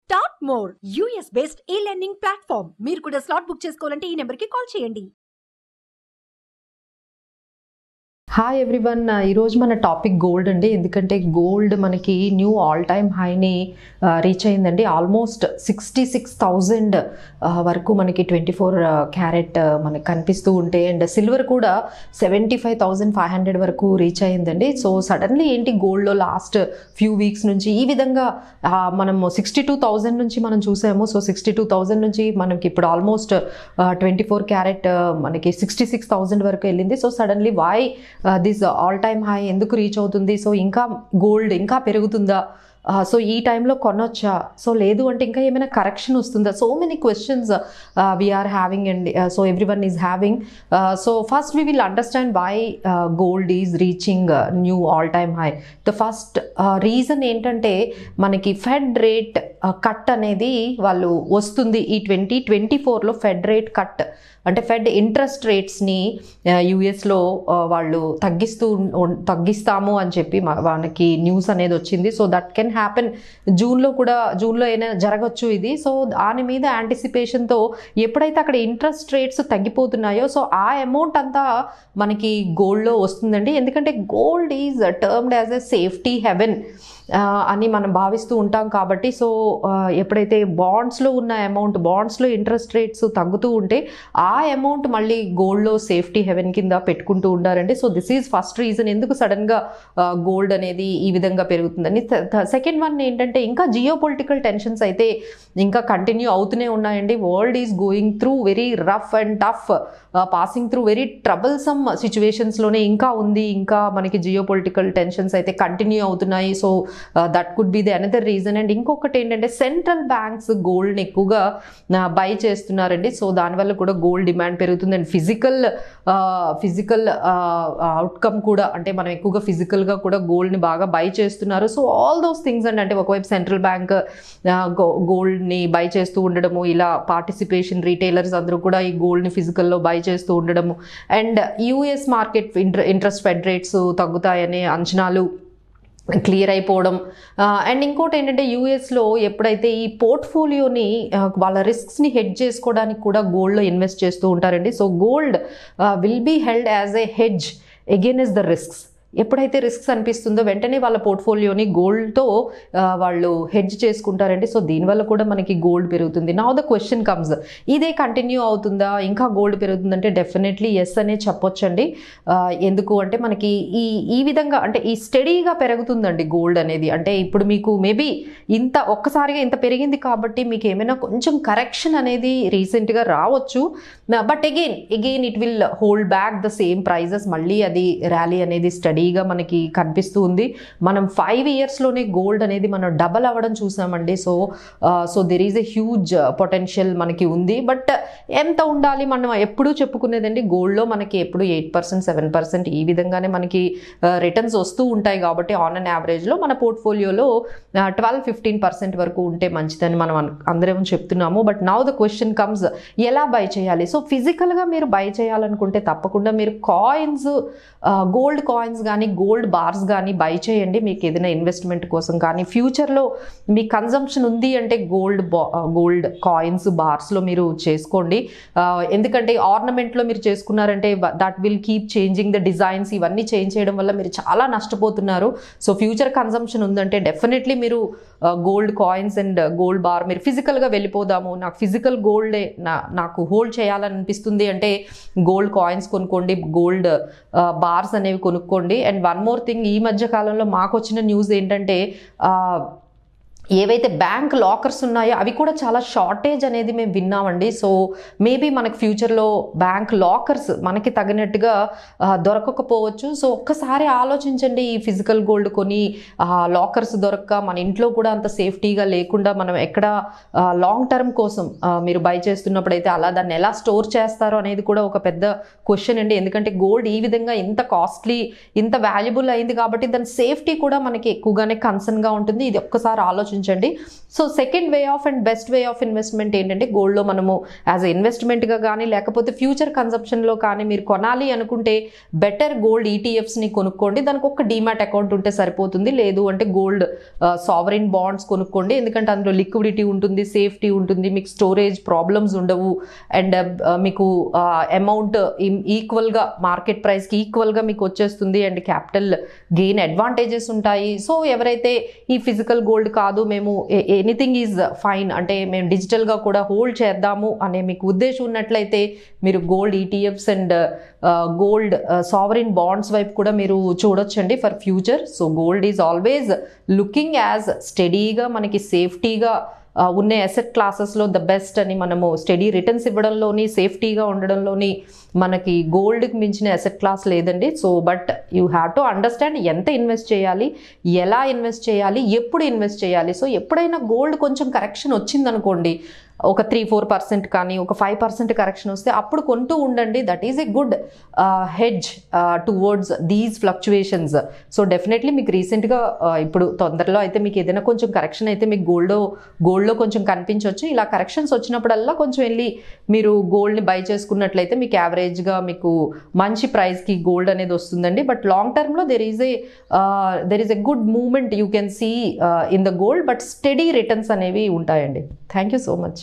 Start more US based e-learning platform. మీరు కూడా slot book చేసుకోవాలంటే ఈ నెంబర్కి కాల్ చేయండి. హాయ్ ఎవ్రీవన్, ఈరోజు మన టాపిక్ గోల్డ్ అండి. ఎందుకంటే గోల్డ్ మనకి న్యూ ఆల్ టైమ్ హైని రీచ్ అయిందండి. ఆల్మోస్ట్ 66,000 వరకు మనకి 24 క్యారెట్ మనకి కనిపిస్తూ ఉంటే, అండ్ సిల్వర్ కూడా 75,500 వరకు రీచ్ అయిందండి. సో సడన్లీ ఏంటి గోల్డ్లో లాస్ట్ ఫ్యూ వీక్స్ నుంచి ఈ విధంగా మనం 62,000 నుంచి మనం చూసాము. సో 62,000 నుంచి మనకి ఇప్పుడు ఆల్మోస్ట్ 24 క్యారెట్ మనకి 66,000 వరకు వెళ్ళింది. So suddenly why this all time high ఎందుకు రీచ్ అవుతుంది? సో ఇంకా గోల్డ్ ఇంకా పెరుగుతుందా? సో ఈ టైంలో కొనొచ్చా? సో లేదు అంటే ఇంకా ఏమైనా కరెక్షన్ వస్తుందా? So many questions we are having and so every one is having. So first we will understand why gold is reaching new all time high. The first reason ఏంటంటే మనకి ఫెడ్ రేట్ కట్ అనేది వాళ్ళు వస్తుంది. ఈ 2024లో fed rate cut అంటే fed interest రేట్స్ని యూఎస్లో వాళ్ళు తగ్గిస్తాము అని చెప్పి మనకి న్యూస్ అనేది వచ్చింది. సో దట్ కెన్ హ్యాపెన్ జూన్లో ఏదైనా జరగచ్చు ఇది. సో దాని మీద యాంటిసిపేషన్తో ఎప్పుడైతే అక్కడ ఇంట్రెస్ట్ రేట్స్ తగ్గిపోతున్నాయో సో ఆ అమౌంట్ అంతా మనకి గోల్డ్లో వస్తుందండి. ఎందుకంటే gold is termed as a safety haven అని మనం భావిస్తూ ఉంటాం కాబట్టి. సో ఎప్పుడైతే బాండ్స్లో ఉన్న అమౌంట్, బాండ్స్లో ఇంట్రెస్ట్ రేట్స్ తగ్గుతూ ఉంటే ఆ అమౌంట్ మళ్ళీ గోల్డ్లో సేఫ్టీ హెవెన్ కింద పెట్టుకుంటూ ఉంటారండి. So this is first reason ఎందుకు సడన్గా గోల్డ్ అనేది ఈ విధంగా పెరుగుతుందని. సెకండ్ వన్ ఏంటంటే ఇంకా జియో పొలిటికల్ టెన్షన్స్ అయితే ఇంకా కంటిన్యూ అవుతూనే ఉన్నాయండి. World is going through very rough and tough, passing through very troublesome సిచ్యువేషన్స్లోనే ఇంకా ఉంది. ఇంకా మనకి జియో పొలిటికల్ టెన్షన్స్ అయితే కంటిన్యూ అవుతున్నాయి. So that could be the another reason. And ఇంకొకటి ఏంటంటే సెంట్రల్ బ్యాంక్స్ గోల్డ్ని ఎక్కువగా బై చేస్తున్నారండి. సో దానివల్ల కూడా గోల్డ్ డిమాండ్ పెరుగుతుంది. అండ్ ఫిజికల్ అవుట్కమ్ కూడా, అంటే మనం ఎక్కువగా ఫిజికల్గా కూడా గోల్డ్ని బాగా బై చేస్తున్నారు. సో ఆల్ దోస్ థింగ్స్ అండి. అంటే ఒకవైపు సెంట్రల్ బ్యాంక్ గోల్డ్ని బై చేస్తూ ఉండడము, ఇలా పార్టిసిపేషన్ రీటైలర్స్ అందరూ కూడా ఈ గోల్డ్ని ఫిజికల్లో బై చేస్తూ ఉండడము, and US market interest Fed rates తగ్గుతాయనే అంచనాలు క్లియర్ అయిపోవడం. అండ్ ఇంకోటి ఏంటంటే యూఎస్లో ఎప్పుడైతే ఈ పోర్ట్ఫోలియోని వాళ్ళ రిస్క్స్ని హెడ్జ్ చేసుకోవడానికి కూడా గోల్డ్లో ఇన్వెస్ట్ చేస్తూ ఉంటారండి. So gold will be held as a hedge against the risks. ఎప్పుడైతే రిస్క్స్ అనిపిస్తుందో వెంటనే వాళ్ళ పోర్ట్ఫోలియోని గోల్డ్తో వాళ్ళు హెడ్జ్ చేసుకుంటారండి. సో దీనివల్ల కూడా మనకి గోల్డ్ పెరుగుతుంది. నౌ ద క్వశ్చన్ కమ్స్, ఇదే కంటిన్యూ అవుతుందా, ఇంకా గోల్డ్ పెరుగుతుందంటే డెఫినెట్లీ ఎస్ అనే చెప్పొచ్చండి. ఎందుకు అంటే మనకి ఈ విధంగా అంటే ఈ స్టడీగా పెరుగుతుందండి గోల్డ్ అనేది. అంటే ఇప్పుడు మీకు మేబీ ఒక్కసారిగా ఇంత పెరిగింది కాబట్టి మీకు ఏమైనా కొంచెం కరెక్షన్ అనేది రీసెంట్గా రావచ్చు. But again it will hold back the same prices. మళ్ళీ అది ర్యాలీ అనేది స్టడీగా మనకి కనిపిస్తూ ఉంది. మనం 5 ఇయర్స్లోనే గోల్డ్ అనేది మనం డబల్ అవ్వడం చూసామండి. So there is a huge potential మనకి ఉంది. బట్ ఎంత ఉండాలి? మనం ఎప్పుడూ చెప్పుకునేదండి గోల్డ్లో మనకి ఎప్పుడు 8%, 7% ఈ విధంగానే మనకి రిటర్న్స్ వస్తూ ఉంటాయి. కాబట్టి ఆన్ అన్ యావరేజ్లో మన పోర్ట్ఫోలియోలో 12-15% వరకు ఉంటే మంచిదని మనం అందరం చెప్తున్నాము. But now the question comes, ఎలా బై చేయాలి? సో ఫిజికల్గా మీరు బై చేయాలనుకుంటే తప్పకుండా మీరు కాయిన్స్, గోల్డ్ కాయిన్స్ కానీ గోల్డ్ బార్స్ కానీ బై చేయండి. మీకు ఏదైనా ఇన్వెస్ట్మెంట్ కోసం కానీ ఫ్యూచర్లో మీ కన్జంప్షన్ ఉంది అంటే గోల్డ్ కాయిన్స్ బార్స్లో మీరు చేసుకోండి. ఎందుకంటే ఆర్నమెంట్లో మీరు చేసుకున్నారంటే that will keep changing the designs. ఇవన్నీ చేంజ్ చేయడం వల్ల మీరు చాలా నష్టపోతున్నారు. సో ఫ్యూచర్ కన్జంప్షన్ ఉందంటే డెఫినెట్లీ మీరు gold coins and gold bar మీరు ఫిజికల్గా వెళ్ళిపోదాము, నాకు ఫిజికల్ గోల్డే నాకు హోల్డ్ చేయాలని అనిపిస్తుంది అంటే గోల్డ్ కాయిన్స్ కొనుక్కోండి, గోల్డ్ బార్స్ అనేవి కొనుక్కోండి. అండ్ వన్ మోర్ థింగ్, ఈ మధ్య కాలంలో మాకు వచ్చిన న్యూస్ ఏంటంటే ఏవైతే బ్యాంక్ లాకర్స్ ఉన్నాయో అవి కూడా చాలా షార్టేజ్ అనేది మేము విన్నామండి. సో మేబీ మనకి ఫ్యూచర్లో బ్యాంక్ లాకర్స్ మనకి తగినట్టుగా దొరకకపోవచ్చు. సో ఒక్కసారి ఆలోచించండి, ఈ ఫిజికల్ గోల్డ్ కొని లాకర్స్ దొరక్క మన ఇంట్లో కూడా అంత సేఫ్టీగా లేకుండా మనం ఎక్కడ లాంగ్ టర్మ్ కోసం మీరు బై చేస్తున్నప్పుడు అయితే అలా దాన్ని ఎలా స్టోర్ చేస్తారో అనేది కూడా ఒక పెద్ద క్వశ్చన్ అండి. ఎందుకంటే గోల్డ్ ఈ విధంగా ఇంత కాస్ట్లీ, ఇంత వాల్యుబుల్ అయింది కాబట్టి దాని సేఫ్టీ కూడా మనకి ఎక్కువగానే కన్సర్న్గా ఉంటుంది. ఇది ఒక్కసారి ఆలోచించండి. ఆలోచించండి. So second way of and best way of investment ఏంటంటే గోల్డ్లో మనము యాజ్ ఎ ఇన్వెస్ట్మెంట్గా కానీ లేకపోతే ఫ్యూచర్ కన్సంప్షన్లో కానీ మీరు కొనాలి అనుకుంటే బెటర్ గోల్డ్ ఈటీఎఫ్స్ని కొనుక్కోండి. దానికి ఒక డీమాట్ అకౌంట్ ఉంటే సరిపోతుంది. లేదు అంటే గోల్డ్ సావరిన్ బాండ్స్ కొనుక్కోండి. ఎందుకంటే అందులో లిక్విడిటీ ఉంటుంది, సేఫ్టీ ఉంటుంది, మీకు స్టోరేజ్ ప్రాబ్లమ్స్ ఉండవు, అండ్ మీకు అమౌంట్ ఈక్వల్గా మార్కెట్ ప్రైస్కి ఈక్వల్గా మీకు వచ్చేస్తుంది, అండ్ క్యాపిటల్ గెయిన్ అడ్వాంటేజెస్ ఉంటాయి. సో ఎవరైతే ఈ ఫిజికల్ గోల్డ్ కాదు, మేము ఎనీథింగ్ ఈజ్ ఫైన్ అంటే మేము డిజిటల్గా కూడా హోల్డ్ చేద్దాము అనే మీకు ఉద్దేశం ఉన్నట్లయితే మీరు gold ETFs and gold sovereign bonds వైపు కూడా మీరు చూడొచ్చండి for future. So gold is always looking as స్టడీగా మనకి సేఫ్టీగా ఉన్న అసెట్ క్లాసెస్లో ద బెస్ట్ అని మనము స్టడీ రిటర్న్స్ ఇవ్వడంలోని సేఫ్టీగా ఉండడంలోని మనకి గోల్డ్కి మించిన అసెట్ క్లాస్ లేదండి. So but you have to understand ఎంత ఇన్వెస్ట్ చేయాలి, ఎలా ఇన్వెస్ట్ చేయాలి, ఎప్పుడు ఇన్వెస్ట్ చేయాలి. సో ఎప్పుడైనా గోల్డ్ కొంచెం కరెక్షన్ వచ్చిందనుకోండి, ఒక 3-4% కానీ ఒక 5% కరెక్షన్ వస్తే అప్పుడు కొంటూ ఉండండి. That is a good hedge towards these fluctuations. So definitely మీకు రీసెంట్గా ఇప్పుడు తొందరలో అయితే మీకు ఏదైనా కొంచెం కరెక్షన్ అయితే మీకు గోల్డ్లో కొంచెం కనిపించవచ్చు. ఇలా కరెక్షన్స్ వచ్చినప్పుడల్లా కొంచెం వెళ్ళి మీరు గోల్డ్ని బై చేసుకున్నట్లయితే మీకు యావరేజ్గా మీకు మంచి ప్రైస్కి గోల్డ్ అనేది వస్తుందండి. బట్ లాంగ్ టర్మ్లో there is a good movement you can see in the gold, but steady returns అనేవి ఉంటాయండి. Thank you so much.